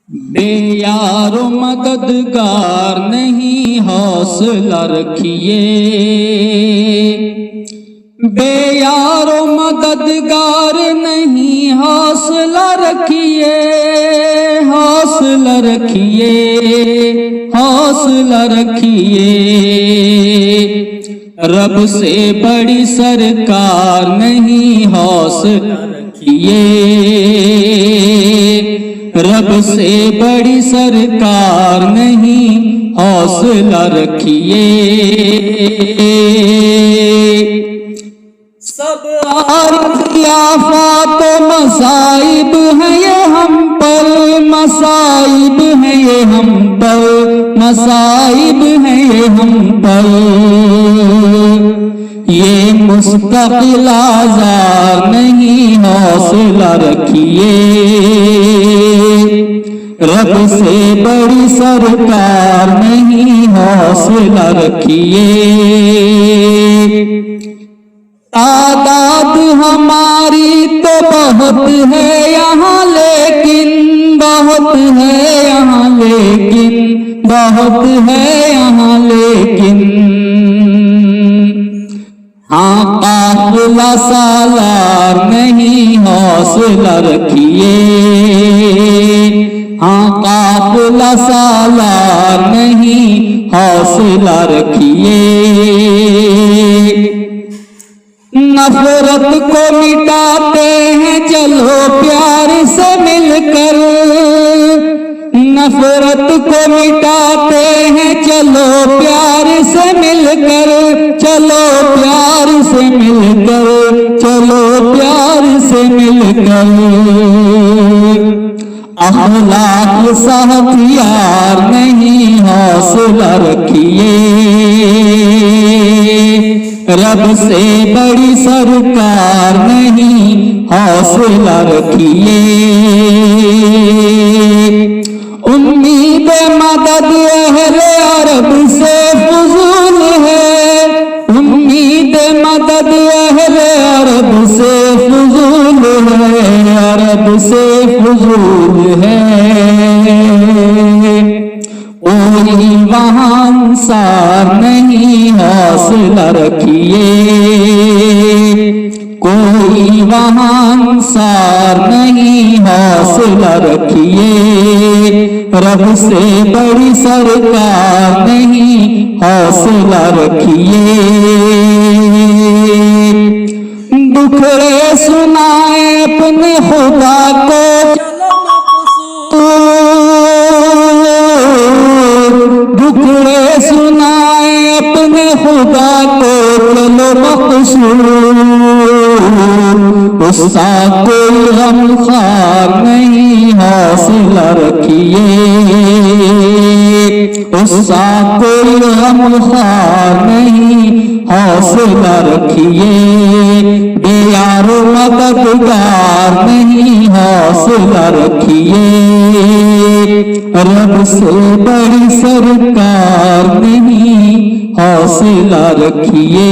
बेयारो मददगार नहीं हौसला रखिए, बेयारो मददगार नहीं हौसला रखिए, हौसला रखिए, हौसला रखिए। रब से बड़ी सरकार नहीं हौसला रखिए, रब से बड़ी सरकार नहीं हौसला रखिए। सब आफात मसाइब है ये हम पर, मसाइब है ये हम पर, मसाइब है ये हम पर। ये मुस्तकिल आज़ार नहीं हौसला रखिए, रब से बड़ी सरकार नहीं हौसला रखिए। तादाद हमारी तो बहुत है यहाँ, लेकिन बहुत है यहाँ, लेकिन बहुत है यहाँ, लेकिन हाँ काफिला सालार नहीं हौसला रखिए, हाँ काफिला सालार नहीं हौसला रखिए। नफरत को मिटाते हैं चलो प्यार से मिलकर, नफरत को मिटाते हैं चलो प्यार से मिलकर, चलो प्यार से मिलकर, चलो प्यार से मिलकर। अखलाक सा हथियार नहीं हौसला रखिए, रब से बड़ी सरकार नहीं हौसला रखिए। उम्मीद मदद अहले अरब से फजूल है, उम्मीद मदद अहले अरब से फजूल है, अरब से फजूल है। कोई वहाँ अंसार नहीं हौसला रखिए, कोई वहाँ अंसार नहीं हौसला रखिए। रब से बड़ी सरकार नहीं हौसला रखिए। दुखड़े सुनाए अपने खुदा को, दुखड़े सुनाए अपने खुदा को चलो मकसूर। उसका कोई गमखार नहीं हौसला रखिए, उसका कोई गमखार नहीं हौसला रखिए। बेयारो मददगार नहीं हौसला रखिए, रब से बड़ी सरकार नहीं हौसला रखिए।